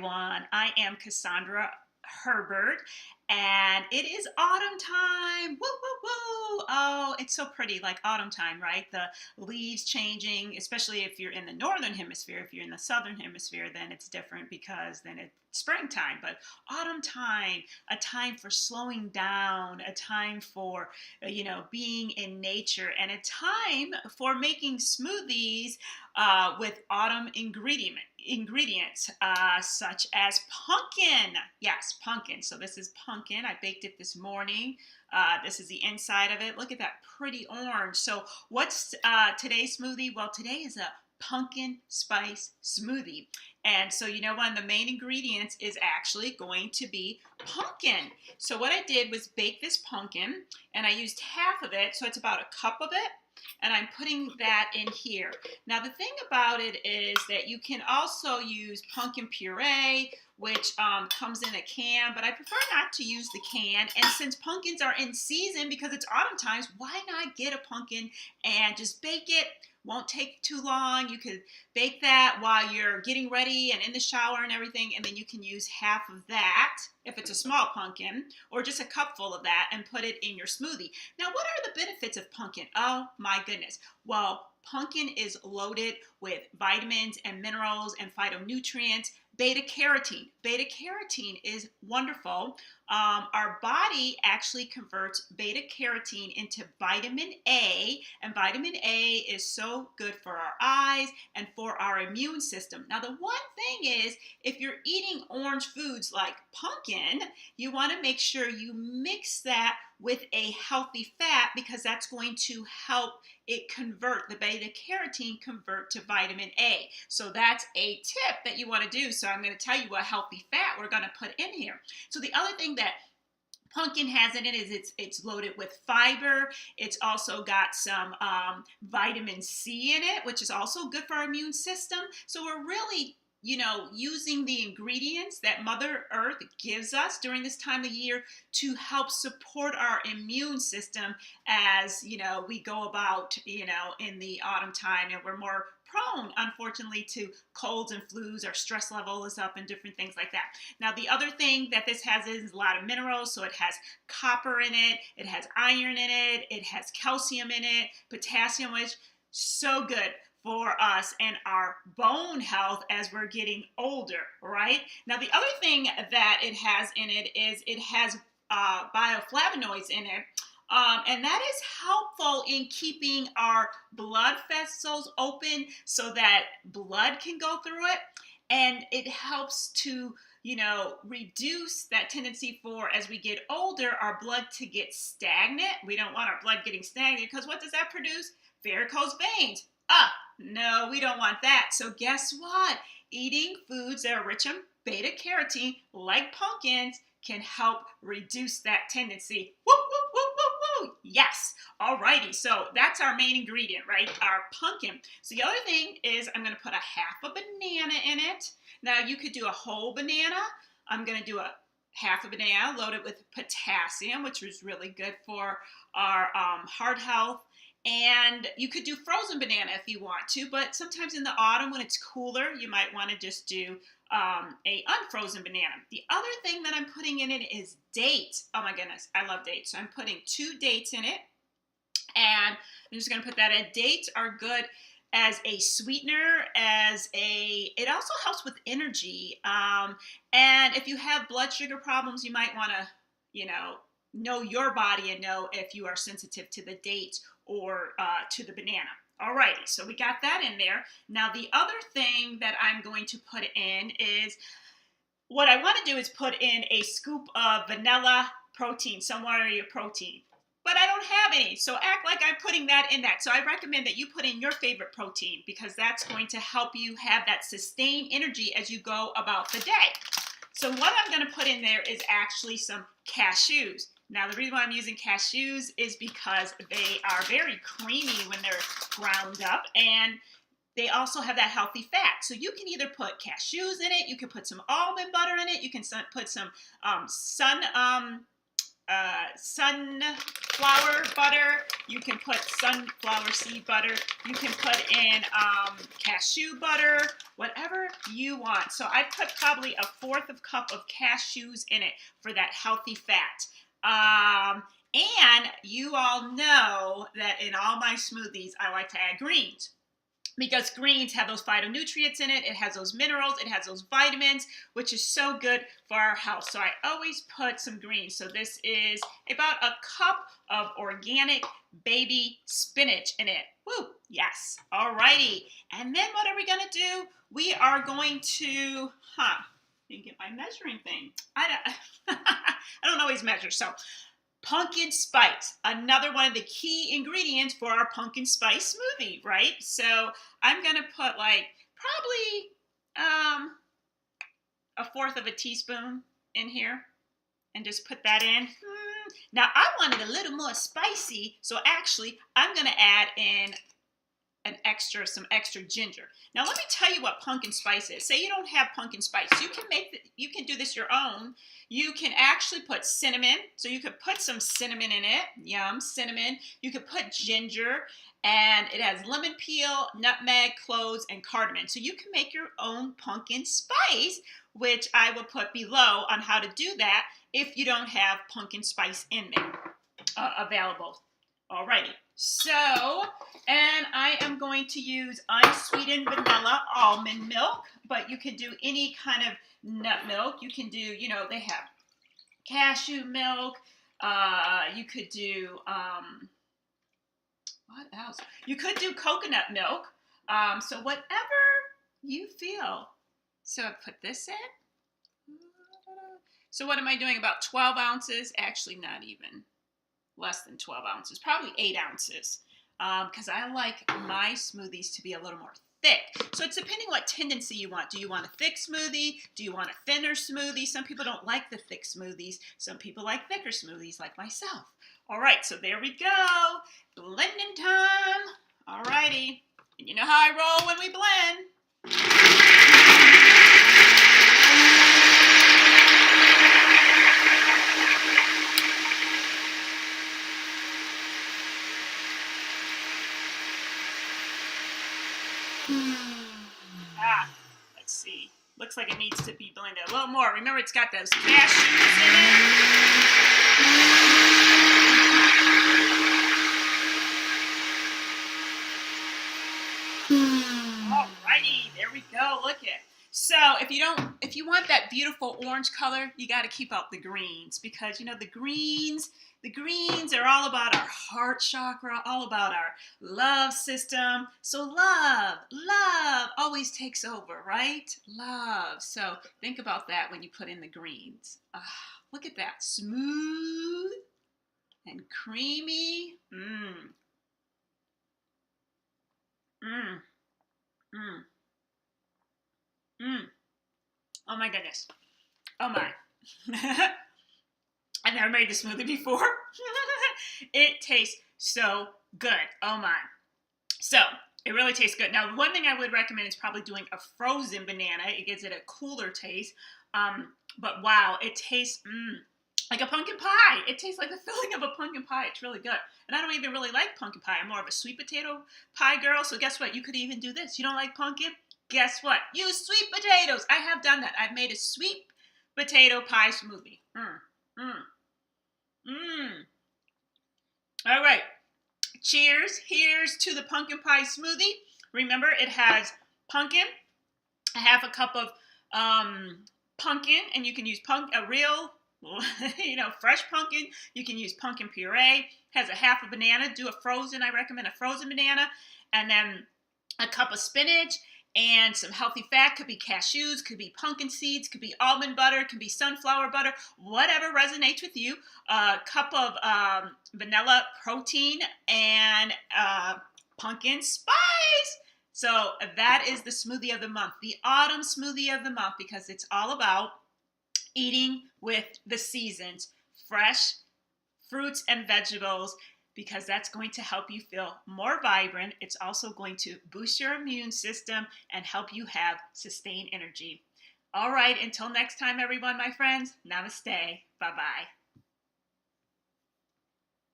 everyone. I am Cassandra Herbert, and it is autumn time. Woo, woo, woo. Oh, it's so pretty, like autumn time, right? The leaves changing, especially if you're in the northern hemisphere. If you're in the southern hemisphere, then it's different because then it's springtime. But autumn time, a time for slowing down, a time for, being in nature, and a time for making smoothies with autumn ingredients such as pumpkin. Yes, pumpkin. So this is pumpkin. I baked it this morning. This is the inside of it. Look at that pretty orange. So what's today's smoothie? Well, today is a pumpkin spice smoothie. And so, one of the main ingredients is actually going to be pumpkin. So what I did was bake this pumpkin, and I used half of it. So it's about a cup of it. And I'm putting that in here. Now, the thing about it is that you can also use pumpkin puree, which comes in a can, but I prefer not to use the can. And since pumpkins are in season because it's autumn times, why not get a pumpkin and just bake it? Won't take too long. You could bake that while you're getting ready and in the shower and everything, and then you can use half of that if it's a small pumpkin, or just a cup full of that and put it in your smoothie. Now, what are the benefits of pumpkin? Oh my goodness. Well, pumpkin is loaded with vitamins and minerals and phytonutrients. Beta carotene. Beta carotene is wonderful. Our body actually converts beta carotene into vitamin A, and vitamin A is so good for our eyes and for our immune system. Now, the one thing is, if you're eating orange foods like pumpkin, you want to make sure you mix that with a healthy fat, because that's going to help it convert, the beta carotene convert to vitamin A. So that's a tip that you want to do. So I'm going to tell you what healthy fat we're going to put in here. So the other thing that pumpkin has in it is it's loaded with fiber. It's also got some vitamin C in it, which is also good for our immune system. So we're really using the ingredients that Mother Earth gives us during this time of year to help support our immune system as, we go about, in the autumn time, and we're more prone, unfortunately, to colds and flus. Our stress level is up and different things like that. Now, the other thing that this has is a lot of minerals. So it has copper in it, it has iron in it, it has calcium in it, potassium, which so good for us and our bone health as we're getting older, right? Now, the other thing that it has in it is it has bioflavonoids in it, and that is helpful in keeping our blood vessels open so that blood can go through it, and it helps to reduce that tendency for, as we get older, our blood to get stagnant. We don't want our blood getting stagnant, because what does that produce? Varicose veins. No, we don't want that. So guess what? Eating foods that are rich in beta carotene, like pumpkins, can help reduce that tendency. Woo, woo, woo, woo, woo. Yes. Alrighty. So that's our main ingredient, right? Our pumpkin. So the other thing is I'm going to put a half a banana in it. Now, you could do a whole banana. I'm going to do a half a banana loaded with potassium, which is really good for our heart health. And you could do frozen banana if you want to, but sometimes in the autumn when it's cooler, you might want to just do a unfrozen banana. The other thing that I'm putting in it is dates. Oh my goodness, I love dates. So I'm putting 2 dates in it, and I'm just going to put that in. Dates are good as a sweetener, it also helps with energy. And if you have blood sugar problems, you might want to, know your body and know if you are sensitive to the dates or to the banana. Alrighty, so we got that in there. Now, the other thing that I'm going to put in is, what I want to do is put in a scoop of vanilla protein, somewhere in your protein. But I don't have any, so act like I'm putting that in that. So I recommend that you put in your favorite protein, because that's going to help you have that sustained energy as you go about the day. So what I'm going to put in there is actually some cashews. Now, the reason why I'm using cashews is because they are very creamy when they're ground up, and they also have that healthy fat. So you can either put cashews in it, you can put some almond butter in it, you can put some flour butter. You can put sunflower seed butter. You can put in cashew butter, whatever you want. So I put probably 1/4 cup of cashews in it for that healthy fat. And you all know that in all my smoothies, I like to add greens, because greens have those phytonutrients in it. It has those minerals. It has those vitamins, which is so good for our health. So I always put some greens. So this is about 1 cup of organic baby spinach in it. Woo, yes. All righty. And then what are we going to do? We are going to, let me get my measuring thing. I don't always measure. So pumpkin spice, another one of the key ingredients for our pumpkin spice smoothie, right? So I'm going to put like probably 1/4 teaspoon in here and just put that in. Now I wanted a little more spicy, so actually I'm going to add in some extra ginger. Now let me tell you what pumpkin spice is. Say you don't have pumpkin spice, you can do this your own. You can actually put cinnamon, so you could put some cinnamon in it. Yum, cinnamon. You could put ginger, and it has lemon peel, nutmeg, cloves, and cardamom. So you can make your own pumpkin spice, which I will put below on how to do that if you don't have pumpkin spice in there available. Alrighty, so, and I am going to use unsweetened vanilla almond milk, but you can do any kind of nut milk. You can do, they have cashew milk. You could do, what else? You could do coconut milk. So whatever you feel. So I put this in. So what am I doing? About 12 ounces? Actually, not even. Less than 12 ounces, probably 8 ounces, because I like my smoothies to be a little more thick. So it's depending what tendency you want. Do you want a thick smoothie? Do you want a thinner smoothie? Some people don't like the thick smoothies. Some people like thicker smoothies, like myself. All right, so there we go. Blending time. All righty. And you know how I roll when we blend. Let's see. Looks like it needs to be blended a little more. Remember, it's got those cashews in it. Alrighty, there we go. Look at. So if you want that beautiful orange color, you got to keep out the greens, because the greens are all about our heart chakra, all about our love system. So love always takes over, right? Love. So think about that when you put in the greens. Look at that, smooth and creamy. Oh my goodness. Oh my. I've never made this smoothie before. It tastes so good. Oh my. So it really tastes good. Now, one thing I would recommend is probably doing a frozen banana. It gives it a cooler taste. But wow, it tastes like a pumpkin pie. It tastes like the filling of a pumpkin pie. It's really good. And I don't even really like pumpkin pie. I'm more of a sweet potato pie girl. So guess what? You could even do this. You don't like pumpkin? Guess what? Use sweet potatoes. I have done that. I've made a sweet potato pie smoothie. All right. Cheers. Here's to the pumpkin pie smoothie. Remember, it has pumpkin, 1/2 cup of pumpkin, and you can use a real, fresh pumpkin. You can use pumpkin puree. Has 1/2 banana. Do a frozen. I recommend a frozen banana, and then a cup of spinach. And some healthy fat. Could be cashews, could be pumpkin seeds, could be almond butter, could be sunflower butter, whatever resonates with you. A cup of vanilla protein and pumpkin spice. So that is the smoothie of the month, the autumn smoothie of the month, because it's all about eating with the seasons, fresh fruits and vegetables, because that's going to help you feel more vibrant. It's also going to boost your immune system and help you have sustained energy. All right, until next time, everyone, my friends, namaste. Bye-bye.